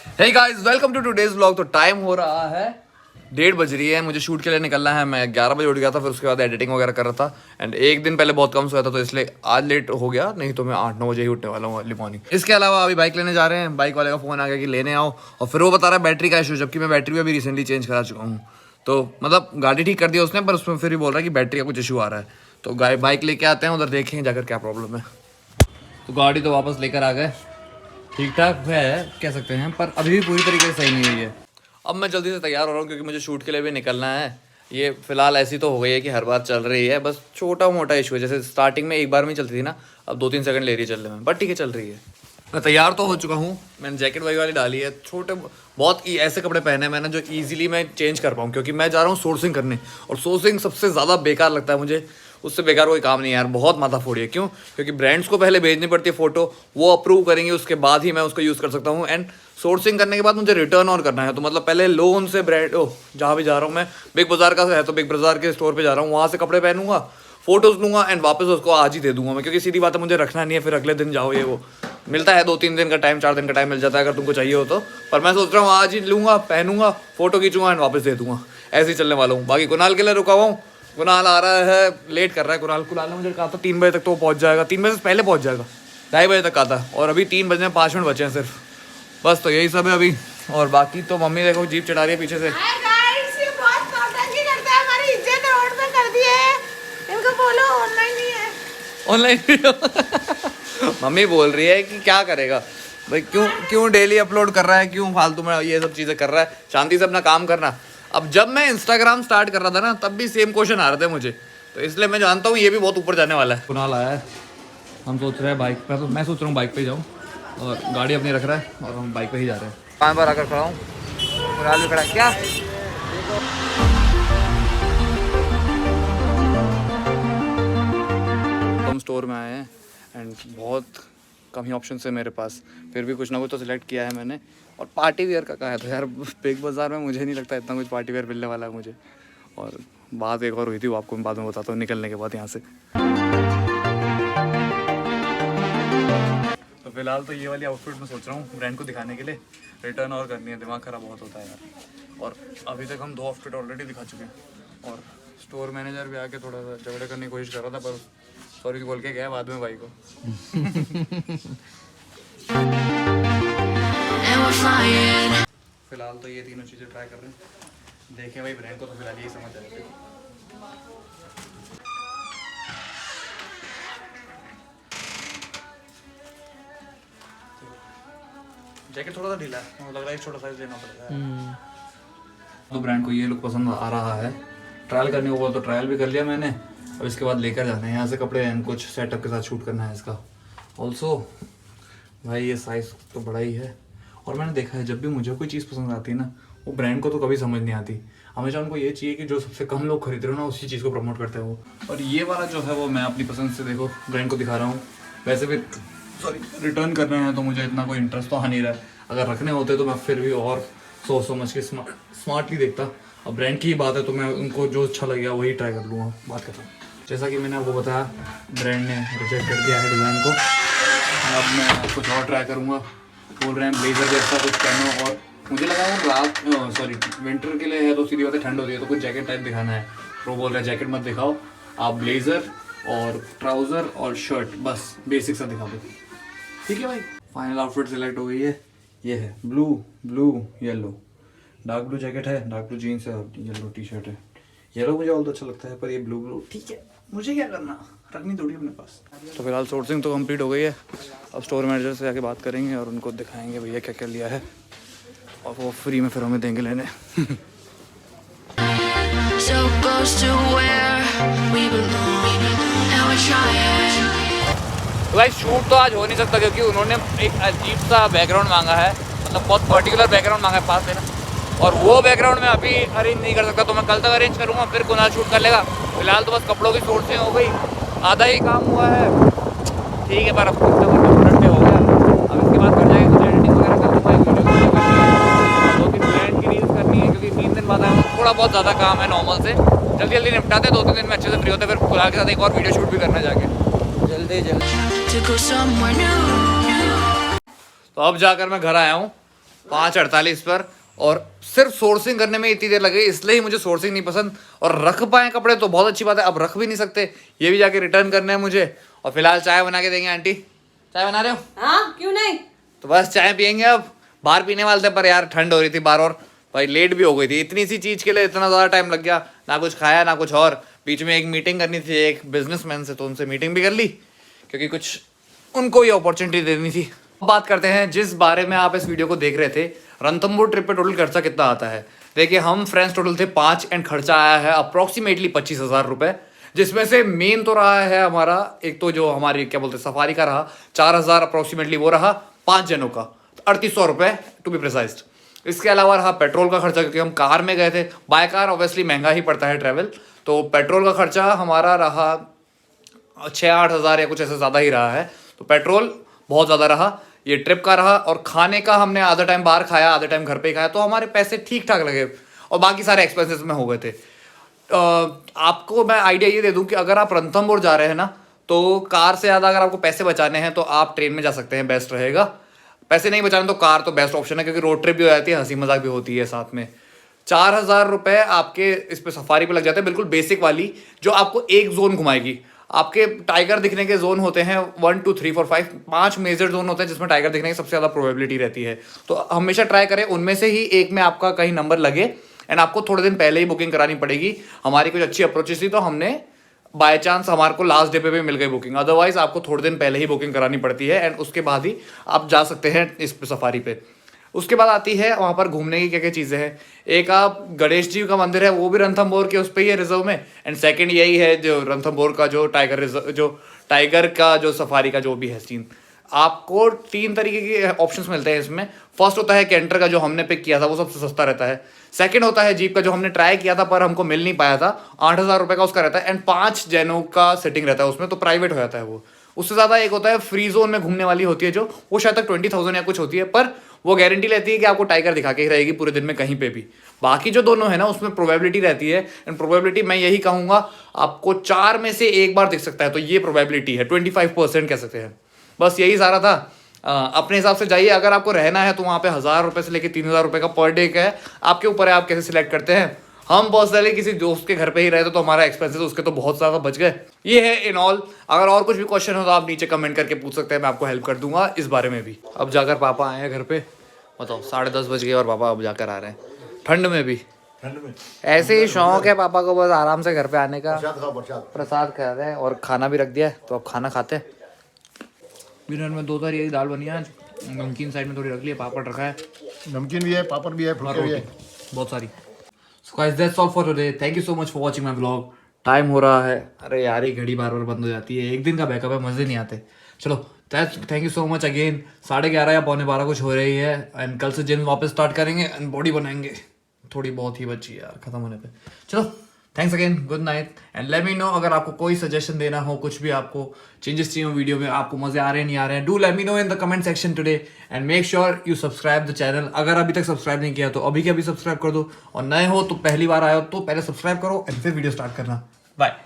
Hey guys welcome to today's vlog. तो time हो रहा है 1:30 बज रही है, मुझे शूट के लिए निकलना है। मैं 11 बजे उठ गया था, फिर उसके बाद एडिटिंग वगैरह कर रहा था। एंड एक दिन पहले बहुत कम सोया था तो इसलिए आज लेट हो गया, नहीं तो मैं 8-9 बजे ही उठने वाला हूँ अर्ली मॉर्निंग। इसके अलावा अभी बाइक लेने जा रहे हैं, बाइक वाले का फोन आ गया कि लेने आओ, और फिर वो बता रहा है बैटरी का इशू, जबकि मैं बैटरी भी अभी रिसेंटली चेंज करा चुका हूँ। तो मतलब गाड़ी ठीक कर दिया उसने, पर उसमें फिर भी बोल रहा है कि बैटरी का कुछ इशू आ रहा है। तो बाइक लेके आते हैं, उधर देखेंगे जाकर क्या प्रॉब्लम है। तो गाड़ी तो वापस लेकर आ गए, ठीक ठाक है कह सकते हैं, पर अभी भी पूरी तरीके से सही नहीं हुई है। अब मैं जल्दी से तैयार हो रहा हूँ क्योंकि मुझे शूट के लिए भी निकलना है। ये फिलहाल ऐसी तो हो गई है कि हर बार चल रही है, बस छोटा मोटा इशू है। जैसे स्टार्टिंग में एक बार में चलती थी ना, अब 2-3 सेकंड ले रही है चलने में, बट ठीक है चल रही है। मैं तैयार तो हो चुका हूँ, मैंने जैकेट वही वाली डाली है। छोटे बहुत ऐसे कपड़े पहने हैं मैंने जो ईजिली मैं चेंज कर पाऊँ, क्योंकि मैं जा रहा हूँ सोर्सिंग करने, और सोर्सिंग सबसे ज़्यादा बेकार लगता है मुझे। उससे बेकार कोई काम नहीं है यार, बहुत माथा फोड़ी है। क्यों? क्योंकि ब्रांड्स को पहले भेजनी पड़ती है फ़ोटो, वो अप्रूव करेंगे, उसके बाद ही मैं उसको यूज़ कर सकता हूँ। एंड सोर्सिंग करने के बाद मुझे रिटर्न और करना है, तो मतलब पहले लोन से ब्रांड जहाँ भी जा रहा हूँ मैं, बिग बाज़ार का है तो बिग बाज़ार के स्टोर पर जा रहा हूँ, वहाँ से कपड़े पहनूंगा, फोटोज़ लूँगा एंड वापस उसको आज ही दे दूंगा मैं, क्योंकि सीधी बात है मुझे रखना नहीं है फिर अगले दिन जाओ। ये वो मिलता है 2-3 दिन का टाइम, 4 दिन का टाइम मिल जाता है अगर तुमको चाहिए हो तो। पर मैं सोच रहा हूँ आज ही लूँगा, पहनूंगा, फोटो खींचूंगा एंड वापस दे दूंगा। ऐसे ही चलने वाला हूँ। बाकी कुणाल के लिए रुका हुआ हूँ, कुणाल आ रहा है, लेट कर रहा है। कुणाल ने मुझे कहा था 3 बजे तक तो वो पहुँच जाएगा, 3 बजे से पहले पहुँच जाएगा, 2:30 बजे तक आता है, और अभी 3 बजने 5 मिनट बचे हैं सिर्फ। बस तो यही सब है अभी। और बाकी तो मम्मी देखो जीप चढ़ा रही है पीछे से। ऑनलाइन मम्मी बोल रही है कि क्या करेगा भाई, क्यों डेली अपलोड कर रहा है, क्यों फालतू में ये सब चीज़ें कर रहा है, शांति से अपना काम करना। अब जब मैं इंस्टाग्राम स्टार्ट कर रहा था ना, तब भी सेम क्वेश्चन आ रहे थे मुझे, तो इसलिए मैं जानता हूँ ये भी बहुत ऊपर जाने वाला है। कुणाल आया है, हम सोच रहे हैं बाइक पे, मैं सोच रहा हूँ बाइक पे ही जाऊँ, और गाड़ी अपनी रख रहा है और हम बाइक पे ही जा रहे हैं। 5 बार आकर खड़ा हूँ, कुणाल भी खड़ा है। क्या हम स्टोर में आए हैं एंड बहुत कम ही ऑप्शन है मेरे पास, फिर भी कुछ ना कुछ तो सिलेक्ट किया है मैंने। और पार्टी वेयर का कहा है तो यार बिग बाज़ार में मुझे नहीं लगता इतना कुछ पार्टी वेयर मिलने वाला है मुझे। और बात एक और हुई थी, वो आपको मैं बाद में बताता हूँ निकलने के बाद यहाँ से। तो फिलहाल तो ये वाली आउटफिट मैं सोच रहा हूँ ब्रांड को दिखाने के लिए रिटर्न और करनी है, दिमाग ख़राब बहुत होता है यार। और अभी तक हम 2 आउटफिट ऑलरेडी दिखा चुके हैं, और स्टोर मैनेजर भी आके थोड़ा सा झगड़े करने की कोशिश कर रहा था, पर सॉरी बोल के गया बाद में भाई को। फिलहाल तो ये तीनों चीज़ें ट्राई कर रहे हैं, देखें भाई ब्रांड को तो फिलहाल यही समझ आएगी। जैकेट थोड़ा सा ढीला है, लग रहा है छोटा साइज लेना पड़ेगा। तो ब्रांड को ये लुक पसंद आ रहा है, ट्रायल करने को बोला तो ट्रायल भी कर लिया मैंने। अब इसके बाद लेकर जाना है यहाँ से कपड़े एंड कुछ सेटअप के साथ शूट करना है इसका। ऑल्सो भाई ये साइज़ तो बड़ा ही है, और मैंने देखा है जब भी मुझे कोई चीज़ पसंद आती है ना, वो ब्रांड को तो कभी समझ नहीं आती। हमेशा उनको ये चाहिए कि जो सबसे कम लोग खरीद रहे हो ना, उसी चीज़ को प्रमोट करते हैं वो। और ये वाला जो है वो मैं अपनी पसंद से देखो ब्रांड को दिखा रहा हूँ। वैसे भी सॉरी रिटर्न करने हैं तो मुझे इतना कोई इंटरेस्ट तो आ नहीं रहा है, अगर रखने होते तो मैं फिर भी और सोच समझ के स्मार्टली देखता। अब ब्रांड की ही बात है तो मैं उनको जो अच्छा लगेगा वही ट्राई कर लूँगा। बात करता हूँ, जैसा कि मैंने आपको बताया ब्रांड ने रिजेक्ट कर दिया है डिज़ाइन को। अब मैं कुछ और ट्राई करूँगा। बोल रहे हैं ब्लेजर जैसा कुछ पहनो, और मुझे लगा वो विंटर के लिए है तो सीधी बात है ठंड होती है तो कुछ जैकेट टाइप दिखाना है। तो बोल रहे हैं जैकेट मत दिखाओ, आप ब्लेजर और ट्राउज़र और शर्ट बस बेसिक सा दिखा दो। ठीक है भाई, फाइनल आउटफिट सिलेक्ट हो गई है। ये है blue yellow, dark blue jacket है, डार्क ब्लू जीन्स है और येलो टी शर्ट है। येलो मुझे और तो अच्छा लगता है, पर ये ब्लू ठीक है, मुझे क्या करना, रखनी थोड़ी अपने पास। तो फिलहाल सोर्सिंग तो कंप्लीट हो गई है, अब स्टोर मैनेजर से जाके बात करेंगे और उनको दिखाएंगे भैया क्या क्या लिया है, और वो फ्री में फिर हमें देंगे लेने। तो भाई शूट तो आज हो नहीं सकता क्योंकि उन्होंने एक अजीब सा बैकग्राउंड मांगा है, मतलब बहुत पर्टिकुलर बैकग्राउंड मांगा है पास देना, और वो बैकग्राउंड मैं अभी अरेंज नहीं कर सकता, तो मैं कल तक अरेंज करूँगा, फिर कुणाल शूट कर लेगा। फिलहाल तो बस कपड़ों की सोर्सिंग हो गई, आधा ही काम हुआ है, ठीक है, पर अब मिनट में हो गया। अब इसके बाद कर जाएंगे कुछ एडिटिंग वगैरह करनी पड़ेगी, वीडियो करनी है, 2-3 ब्रांड की रील्स करनी है, क्योंकि 3 दिन बाद आया थोड़ा बहुत ज़्यादा काम है नॉर्मल से, जल्दी निपटाते 2-3 दिन में अच्छे से फ्री होते, फिर कुणाल के साथ एक और वीडियो शूट भी करना जाके जल्दी। तो अब जाकर मैं घर आया हूँ, 5:48 पर, और सिर्फ सोर्सिंग करने में इतनी देर लगे, इसलिए ही मुझे सोर्सिंग नहीं पसंद। और रख पाए कपड़े तो बहुत अच्छी बात है, अब रख भी नहीं सकते, ये भी जाके रिटर्न करना है मुझे। और फिलहाल चाय बना के देंगे। आंटी चाय बना रहे हो? हाँ क्यों नहीं। तो बस चाय पियेंगे। अब बाहर पीने वाले थे पर यार ठंड हो रही थी बाहर, और भाई लेट भी हो गई थी। इतनी सी चीज़ के लिए इतना ज़्यादा टाइम लग गया, ना कुछ खाया ना कुछ। और बीच में एक मीटिंग करनी थी एक बिजनेसमैन से, तो उनसे मीटिंग भी कर ली क्योंकि कुछ उनको ये अपॉर्चुनिटी देनी थी। बात करते हैं जिस बारे में आप इस वीडियो को देख रहे थे, रणथंभौर ट्रिप पे टोटल खर्चा कितना आता है। देखिए हम फ्रेंड्स टोटल थे 5 एंड खर्चा आया है अप्रॉक्सीमेटली 25,000 रुपये, जिसमें से मेन तो रहा है हमारा एक तो जो हमारी क्या बोलते हैं सफारी का रहा 4,000 अप्रॉक्सीमेटली, वो रहा 5 जनों का 3,800 रुपये टू बी प्रिसाइज्ड। इसके अलावा रहा पेट्रोल का खर्चा, क्योंकि हम कार में गए थे, बाय कार ऑब्वियसली महंगा ही पड़ता है ट्रैवल, तो पेट्रोल का खर्चा हमारा रहा 6-8 हज़ार या कुछ ऐसे ज़्यादा ही रहा है, तो पेट्रोल बहुत ज़्यादा रहा। ये ट्रिप का रहा, और खाने का हमने आधा टाइम बाहर खाया आधा टाइम घर पे खाया, तो हमारे पैसे ठीक ठाक लगे और बाकी सारे एक्सपेंसेस में हो गए थे। आपको मैं आइडिया ये दे दूं कि अगर आप रणथंभौर जा रहे हैं ना, तो कार से ज़्यादा अगर आपको पैसे बचाने हैं तो आप ट्रेन में जा सकते हैं, बेस्ट रहेगा। पैसे नहीं बचाने तो कार तो बेस्ट ऑप्शन है, क्योंकि रोड ट्रिप भी हो जाती है, हंसी मजाक भी होती है साथ में। 4,000 रुपये आपके इस पे सफारी पे लग जाते हैं, बिल्कुल बेसिक वाली, जो आपको एक जोन घुमाएगी। आपके टाइगर दिखने के जोन होते हैं 1 2 3 4 5 मेजर जोन होते हैं जिसमें टाइगर दिखने की सबसे ज़्यादा प्रोबेबिलिटी रहती है, तो हमेशा ट्राई करें उनमें से ही एक में आपका कहीं नंबर लगे। एंड आपको थोड़े दिन पहले ही बुकिंग करानी पड़ेगी। हमारी कुछ अच्छी अप्रोचेस थी तो हमने बाय चांस हमारे को लास्ट डे पे मिल गई बुकिंग, अदरवाइज आपको थोड़े दिन पहले ही बुकिंग करानी पड़ती है, एंड उसके बाद ही आप जा सकते हैं इस सफारी पे। उसके बाद आती है वहाँ पर घूमने की क्या क्या चीज़ें हैं। एक आप गणेश जी का मंदिर है, वो भी रणथंभौर के उस पर ही है रिजर्व में। एंड सेकंड यही है जो रणथंभौर का जो टाइगर रिजर्व, जो टाइगर का जो सफारी का जो भी है सीन। आपको 3 तरीके के ऑप्शंस मिलते हैं इसमें। फर्स्ट होता है कैंटर का, जो हमने पिक किया था वो सबसे सस्ता रहता है। सेकंड होता है जीप का, जो हमने ट्राई किया था पर हमको मिल नहीं पाया था, 8,000 रुपये का उसका रहता है, एंड 5 जैनों का सिटिंग रहता है उसमें, तो प्राइवेट हो जाता है वो। उससे ज़्यादा एक होता है फ्री जोन में घूमने वाली होती है, जो वो शायद तक 20,000 या कुछ होती है, पर वो गारंटी रहती है कि आपको टाइगर दिखा के ही रहेगी पूरे दिन में कहीं पे भी। बाकी जो दोनों है ना उसमें प्रोबेबिलिटी रहती है, एंड प्रोबेबिलिटी मैं यही कहूँगा आपको 4 में से एक बार दिख सकता है, तो ये प्रोबेबिलिटी है 25% कह सकते हैं। बस यही सारा था। अपने हिसाब से जाइए। अगर आपको रहना है तो वहाँ पे 1,000 रुपये से लेकर 3,000 रुपये का पर डे का है, आपके ऊपर है आप कैसे सिलेक्ट करते हैं। हम पर्सनली किसी दोस्त के घर पे ही रहे थे तो हमारा एक्सपेंसेस उसके तो बहुत ज़्यादा बच गए। ये है इन ऑल। अगर और कुछ भी क्वेश्चन हो तो आप नीचे कमेंट करके पूछ सकते हैं, मैं आपको हेल्प कर दूंगा इस बारे में भी। अब जाकर पापा आए हैं घर पे, बताओ 10:30 बज गए और पापा अब जाकर आ रहे हैं ठंड में भी। ऐसे ही शौक है पापा को बस आराम से घर पे आने का। प्रसाद खा रहे हैं और खाना भी रख दिया है, तो अब खाना खाते हैं। डिनर में 2 तरीके की दाल बनी है आज, नमकीन साइड में थोड़ी रख ली है, पापड़ रखा है, नमकीन भी है, पापड़ भी है, फुलके भी है, बहुत सारी। So guys that's all for today. Thank you so much for watching my vlog. Time हो रहा है, अरे यार ये घड़ी बार बार बंद हो जाती है, एक दिन का बैकअप है, मजे नहीं आते। चलो thank you so much again. 11:30 या 11:45 कुछ हो रही है, एंड कल से जिम वापस स्टार्ट करेंगे एंड बॉडी बनाएंगे। थोड़ी बहुत ही बची है यार खत्म होने पे। चलो thanks again, good night, and let me know अगर आपको कोई सजेशन देना हो, कुछ भी आपको चेंजेस चाहिए वीडियो में, आपको मजे आ रहे हैं नहीं आ रहे हैं, do let me know in the comment section today, and make sure you subscribe the channel. अगर अभी तक सब्सक्राइब नहीं किया तो अभी के अभी सब्सक्राइब कर दो, और नए हो तो पहली बार आए हो तो पहले सब्सक्राइब करो एंड फिर वीडियो स्टार्ट करना। बाय।